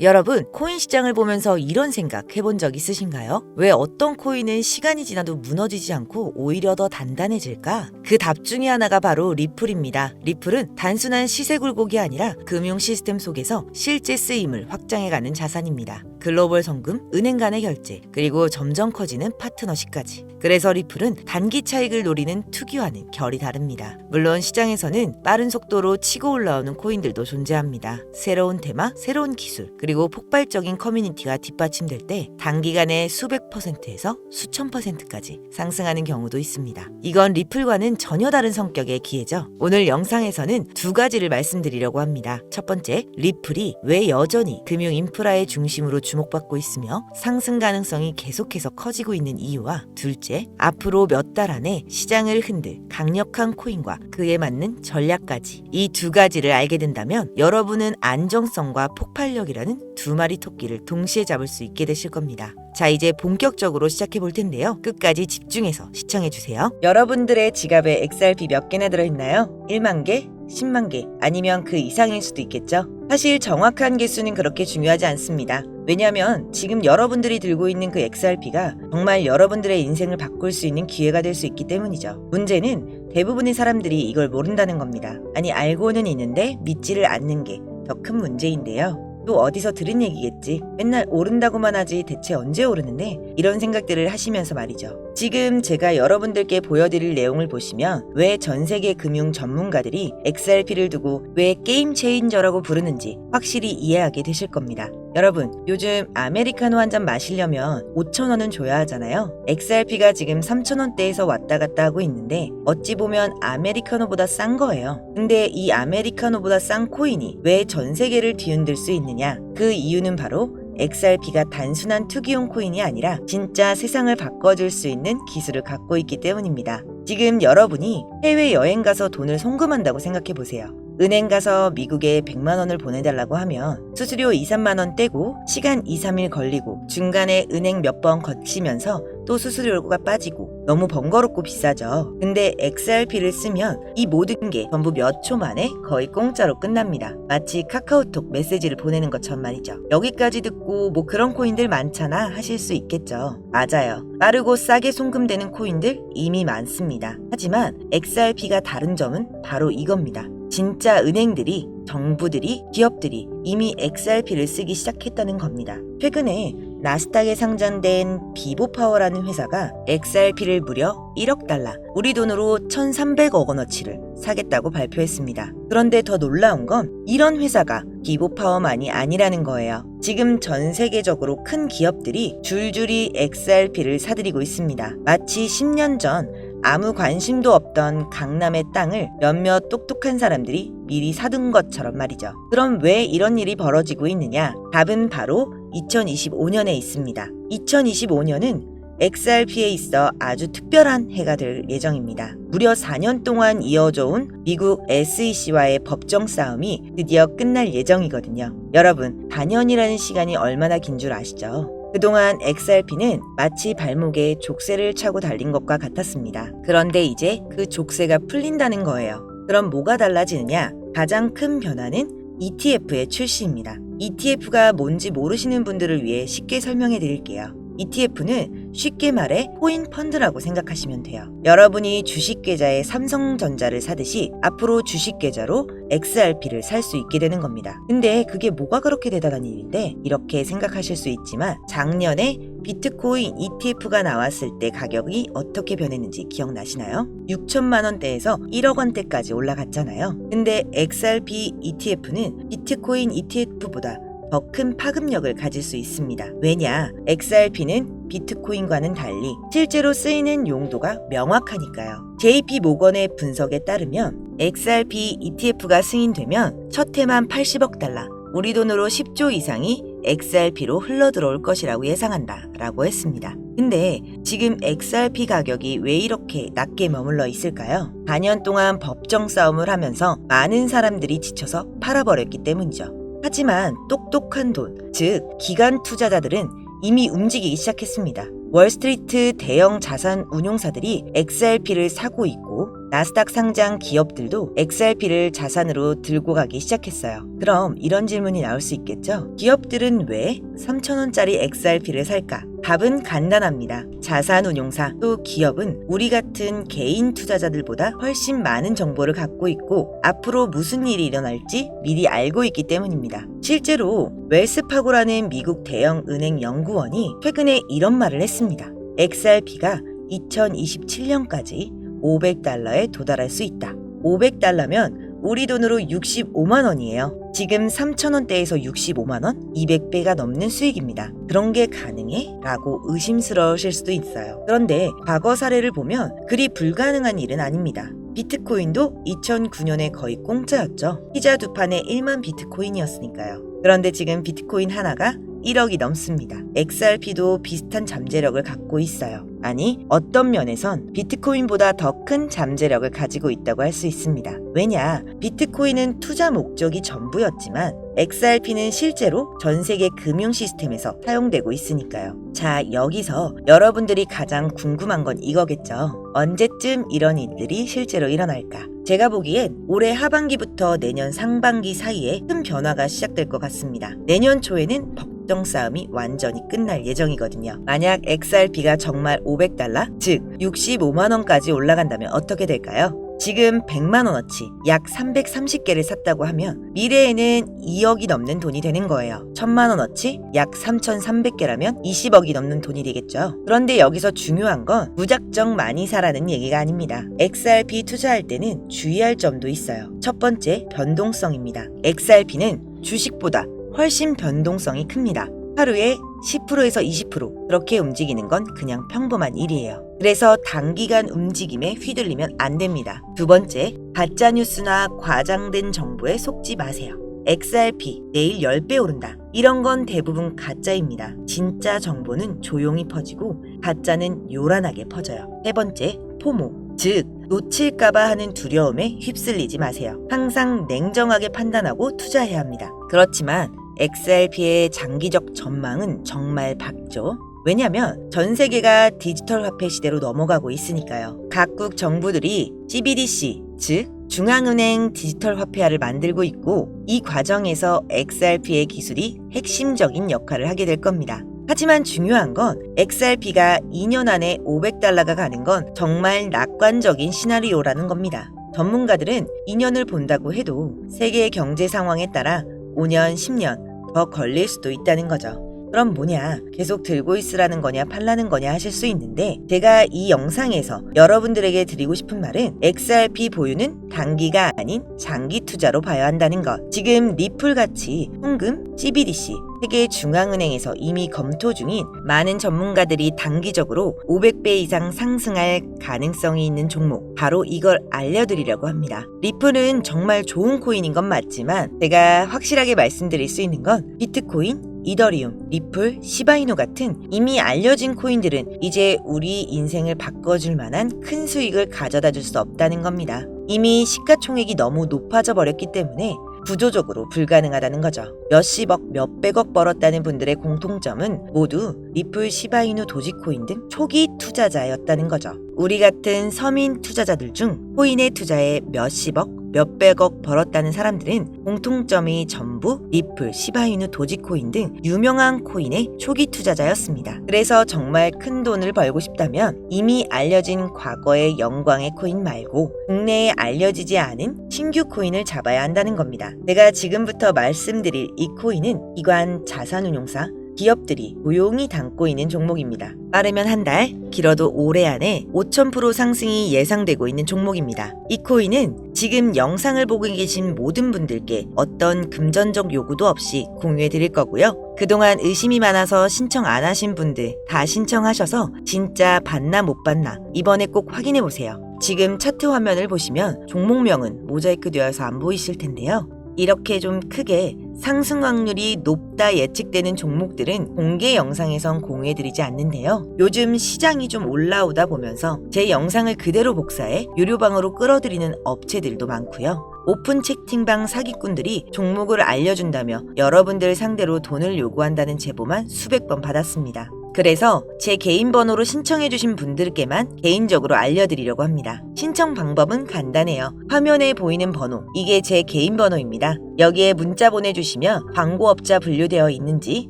여러분, 코인 시장을 보면서 이런 생각 해본 적 있으신가요? 왜 어떤 코인은 시간이 지나도 무너지지 않고 오히려 더 단단해질까? 그 답 중에 하나가 바로 리플입니다. 리플은 단순한 시세 굴곡이 아니라 금융 시스템 속에서 실제 쓰임을 확장해가는 자산입니다. 글로벌 송금, 은행 간의 결제, 그리고 점점 커지는 파트너십까지. 그래서 리플은 단기 차익을 노리는 투기와는 결이 다릅니다. 물론 시장에서는 빠른 속도로 치고 올라오는 코인들도 존재합니다. 새로운 테마, 새로운 기술, 그리고 폭발적인 커뮤니티가 뒷받침될 때 단기간에 수백 %에서 수천 %까지 상승하는 경우도 있습니다. 이건 리플과는 전혀 다른 성격의 기회죠. 오늘 영상에서는 두 가지를 말씀드리려고 합니다. 첫 번째, 리플이 왜 여전히 금융 인프라의 중심으로 주목받고 있으며 상승 가능성이 계속해서 커지고 있는 이유와, 둘째, 앞으로 몇 달 안에 시장을 흔들 강력한 코인과 그에 맞는 전략까지. 이 두 가지를 알게 된다면 여러분은 안정성과 폭발력이라는 두 마리 토끼를 동시에 잡을 수 있게 되실 겁니다. 자, 이제 본격적으로 시작해 볼 텐데요. 끝까지 집중해서 시청해 주세요. 여러분들의 지갑에 XRP 몇 개나 들어있나요? 1만 개? 10만 개? 아니면 그 이상일 수도 있겠죠? 사실 정확한 개수는 그렇게 중요하지 않습니다. 왜냐하면 지금 여러분들이 들고 있는 그 XRP가 정말 여러분들의 인생을 바꿀 수 있는 기회가 될 수 있기 때문이죠. 문제는 대부분의 사람들이 이걸 모른다는 겁니다. 아니, 알고는 있는데 믿지를 않는 게 더 큰 문제인데요. 또 어디서 들은 얘기겠지. 맨날 오른다고만 하지 대체 언제 오르는데? 이런 생각들을 하시면서 말이죠. 지금 제가 여러분들께 보여드릴 내용을 보시면 왜 전 세계 금융 전문가들이 XRP를 두고 왜 게임 체인저라고 부르는지 확실히 이해하게 되실 겁니다. 여러분, 요즘 아메리카노 한 잔 마시려면 5,000원은 줘야 하잖아요. XRP가 지금 3,000원대에서 왔다 갔다 하고 있는데 어찌 보면 아메리카노보다 싼 거예요. 근데 이 아메리카노보다 싼 코인이 왜 전 세계를 뒤흔들 수 있느냐? 그 이유는 바로 XRP가 단순한 투기용 코인이 아니라 진짜 세상을 바꿔줄 수 있는 기술을 갖고 있기 때문입니다. 지금 여러분이 해외여행 가서 돈을 송금한다고 생각해보세요. 은행 가서 미국에 100만 원을 보내달라고 하면 수수료 2, 3만 원 떼고 시간 2, 3일 걸리고 중간에 은행 몇 번 거치면서 또 수수료가 빠지고 너무 번거롭고 비싸죠. 근데 XRP를 쓰면 이 모든 게 전부 몇 초 만에 거의 공짜로 끝납니다. 마치 카카오톡 메시지를 보내는 것처럼 말이죠. 여기까지 듣고 뭐 그런 코인들 많잖아 하실 수 있겠죠. 맞아요. 빠르고 싸게 송금되는 코인들 이미 많습니다. 하지만 XRP가 다른 점은 바로 이겁니다. 진짜 은행들이, 정부들이, 기업들이 이미 XRP를 쓰기 시작했다는 겁니다. 최근에 나스닥에 상장된 비보파워라는 회사가 XRP를 무려 1억 달러, 우리 돈으로 1,300억 원어치를 사겠다고 발표했습니다. 그런데 더 놀라운 건 이런 회사가 비보파워만이 아니라는 거예요. 지금 전 세계적으로 큰 기업들이 줄줄이 XRP를 사들이고 있습니다. 마치 10년 전 아무 관심도 없던 강남의 땅을 몇몇 똑똑한 사람들이 미리 사둔 것처럼 말이죠. 그럼 왜 이런 일이 벌어지고 있느냐? 답은 바로 2025년에 있습니다. 2025년은 XRP에 있어 아주 특별한 해가 될 예정입니다. 무려 4년 동안 이어져 온 미국 SEC와의 법정 싸움이 드디어 끝날 예정이거든요. 여러분, 4년이라는 시간이 얼마나 긴 줄 아시죠? 그동안 XRP는 마치 발목에 족쇄를 차고 달린 것과 같았습니다. 그런데 이제 그 족쇄가 풀린다는 거예요. 그럼 뭐가 달라지느냐? 가장 큰 변화는 ETF의 출시입니다. ETF가 뭔지 모르시는 분들을 위해 쉽게 설명해 드릴게요. ETF는 쉽게 말해 코인 펀드라고 생각하시면 돼요. 여러분이 주식 계좌에 삼성전자를 사듯이 앞으로 주식 계좌로 XRP를 살 수 있게 되는 겁니다. 근데 그게 뭐가 그렇게 대단한 일인데? 이렇게 생각하실 수 있지만 작년에 비트코인 ETF가 나왔을 때 가격이 어떻게 변했는지 기억나시나요? 6천만 원대에서 1억 원대까지 올라갔잖아요. 근데 XRP ETF는 비트코인 ETF보다 더 큰 파급력을 가질 수 있습니다. 왜냐? XRP는 비트코인과는 달리 실제로 쓰이는 용도가 명확하니까요. JP 모건의 분석에 따르면 XRP ETF가 승인되면 첫 해만 80억 달러, 우리 돈으로 10조 이상이 XRP로 흘러들어올 것이라고 예상한다 라고 했습니다. 근데 지금 XRP 가격이 왜 이렇게 낮게 머물러 있을까요? 4년 동안 법정 싸움을 하면서 많은 사람들이 지쳐서 팔아버렸기 때문이죠. 하지만 똑똑한 돈, 즉 기관 투자자들은 이미 움직이기 시작했습니다. 월스트리트 대형 자산 운용사들이 XRP를 사고 있고 나스닥 상장 기업들도 XRP를 자산으로 들고 가기 시작했어요. 그럼 이런 질문이 나올 수 있겠죠? 기업들은 왜 3,000원짜리 XRP를 살까? 답은 간단합니다. 자산운용사 또 기업은 우리 같은 개인 투자자들보다 훨씬 많은 정보를 갖고 있고 앞으로 무슨 일이 일어날지 미리 알고 있기 때문입니다. 실제로 웰스파고라는 미국 대형 은행 연구원이 최근에 이런 말을 했습니다. XRP가 2027년까지 500달러에 도달할 수 있다. 500달러면 우리 돈으로 65만 원이에요. 지금 3,000원대에서 65만 원? 200배가 넘는 수익입니다. 그런 게 가능해? 라고 의심스러우실 수도 있어요. 그런데 과거 사례를 보면 그리 불가능한 일은 아닙니다. 비트코인도 2009년에 거의 공짜였죠. 피자 두 판에 1만 비트코인이었으니까요. 그런데 지금 비트코인 하나가 1억이 넘습니다. XRP도 비슷한 잠재력을 갖고 있어요. 아니, 어떤 면에선 비트코인보다 더 큰 잠재력을 가지고 있다고 할 수 있습니다. 왜냐, 비트코인은 투자 목적이 전부였지만 XRP는 실제로 전 세계 금융 시스템에서 사용되고 있으니까요. 자, 여기서 여러분들이 가장 궁금한 건 이거겠죠. 언제쯤 이런 일들이 실제로 일어날까? 제가 보기엔 올해 하반기부터 내년 상반기 사이에 큰 변화가 시작될 것 같습니다. 내년 초에는 법정 싸움이 완전히 끝날 예정이거든요. 만약 XRP가 정말 500달러, 즉 65만 원까지 올라간다면 어떻게 될까요? 지금 100만 원어치 약 330개를 샀다고 하면 미래에는 2억이 넘는 돈이 되는 거예요. 1000만 원어치 약 3300개라면 20억이 넘는 돈이 되겠죠. 그런데 여기서 중요한 건 무작정 많이 사라는 얘기가 아닙니다. XRP 투자할 때는 주의할 점도 있어요. 첫 번째, 변동성입니다. XRP는 주식보다 훨씬 변동성이 큽니다. 하루에 10%에서 20% 그렇게 움직이는 건 그냥 평범한 일이에요. 그래서 단기간 움직임에 휘둘리면 안 됩니다. 두 번째, 가짜뉴스나 과장된 정보에 속지 마세요. XRP 내일 10배 오른다. 이런 건 대부분 가짜입니다. 진짜 정보는 조용히 퍼지고 가짜는 요란하게 퍼져요. 세 번째, 포모. 즉, 놓칠까봐 하는 두려움에 휩쓸리지 마세요. 항상 냉정하게 판단하고 투자해야 합니다. 그렇지만 XRP의 장기적 전망은 정말 밝죠. 왜냐하면 전 세계가 디지털 화폐 시대로 넘어가고 있으니까요. 각국 정부들이 CBDC, 즉 중앙은행 디지털 화폐화를 만들고 있고 이 과정에서 XRP의 기술이 핵심적인 역할을 하게 될 겁니다. 하지만 중요한 건 XRP가 2년 안에 500달러가 가는 건 정말 낙관적인 시나리오라는 겁니다. 전문가들은 2년을 본다고 해도 세계 경제 상황에 따라 5년, 10년 더 걸릴 수도 있다는 거죠. 그럼 뭐냐, 계속 들고 있으라는 거냐 팔라는 거냐 하실 수 있는데 제가 이 영상에서 여러분들에게 드리고 싶은 말은 XRP 보유는 단기가 아닌 장기 투자로 봐야 한다는 것. 지금 리플같이 송금, CBDC, 세계 중앙은행에서 이미 검토 중인 많은 전문가들이 단기적으로 500배 이상 상승할 가능성이 있는 종목, 바로 이걸 알려드리려고 합니다. 리플은 정말 좋은 코인인 건 맞지만 제가 확실하게 말씀드릴 수 있는 건 비트코인, 이더리움, 리플, 시바이누 같은 이미 알려진 코인들은 이제 우리 인생을 바꿔줄 만한 큰 수익을 가져다 줄 수 없다는 겁니다. 이미 시가총액이 너무 높아져 버렸기 때문에 구조적으로 불가능하다는 거죠. 몇십억, 몇백억 벌었다는 분들의 공통점은 모두 리플, 시바이누, 도지코인 등 초기 투자자였다는 거죠. 우리 같은 서민 투자자들 중 코인에 투자해 몇십억, 몇백억 벌었다는 사람들은 공통점이 전부 리플, 시바이누, 도지코인 등 유명한 코인의 초기 투자자였습니다. 그래서 정말 큰 돈을 벌고 싶다면 이미 알려진 과거의 영광의 코인 말고 국내에 알려지지 않은 신규 코인을 잡아야 한다는 겁니다. 제가 지금부터 말씀드릴 이 코인은 기관 자산운용사, 기업들이 조용히 담고 있는 종목입니다. 빠르면 한 달, 길어도 올해 안에 5000% 상승이 예상되고 있는 종목입니다. 이 코인은 지금 영상을 보고 계신 모든 분들께 어떤 금전적 요구도 없이 공유해 드릴 거고요. 그동안 의심이 많아서 신청 안 하신 분들 다 신청하셔서 진짜 받나 못 받나 이번에 꼭 확인해 보세요. 지금 차트 화면을 보시면 종목명은 모자이크 되어서 안 보이실 텐데요. 이렇게 좀 크게 상승 확률이 높다 예측되는 종목들은 공개 영상에선 공유해드리지 않는데요. 요즘 시장이 좀 올라오다 보면서 제 영상을 그대로 복사해 유료방으로 끌어들이는 업체들도 많고요. 오픈 채팅방 사기꾼들이 종목을 알려준다며 여러분들 상대로 돈을 요구한다는 제보만 수백 번 받았습니다. 그래서 제 개인 번호로 신청해주신 분들께만 개인적으로 알려드리려고 합니다. 신청 방법은 간단해요. 화면에 보이는 번호, 이게 제 개인 번호입니다. 여기에 문자 보내주시면 광고업자 분류되어 있는지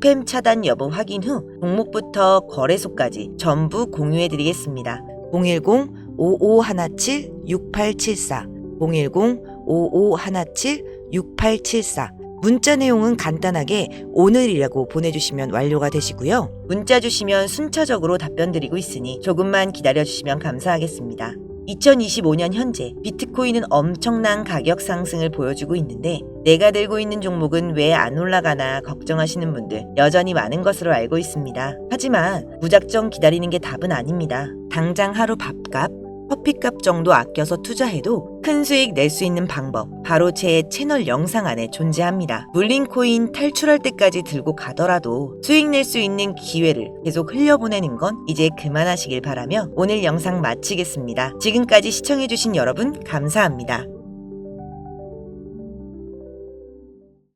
스팸 차단 여부 확인 후 종목부터 거래소까지 전부 공유해드리겠습니다. 010-5517-6874 010-5517-6874 문자 내용은 간단하게 오늘이라고 보내주시면 완료가 되시고요. 문자 주시면 순차적으로 답변 드리고 있으니 조금만 기다려주시면 감사하겠습니다. 2025년 현재 비트코인은 엄청난 가격 상승을 보여주고 있는데 내가 들고 있는 종목은 왜 안 올라가나 걱정하시는 분들 여전히 많은 것으로 알고 있습니다. 하지만 무작정 기다리는 게 답은 아닙니다. 당장 하루 밥값, 커피값 정도 아껴서 투자해도 큰 수익 낼 수 있는 방법 바로 제 채널 영상 안에 존재합니다. 물린 코인 탈출할 때까지 들고 가더라도 수익 낼 수 있는 기회를 계속 흘려보내는 건 이제 그만하시길 바라며 오늘 영상 마치겠습니다. 지금까지 시청해주신 여러분 감사합니다.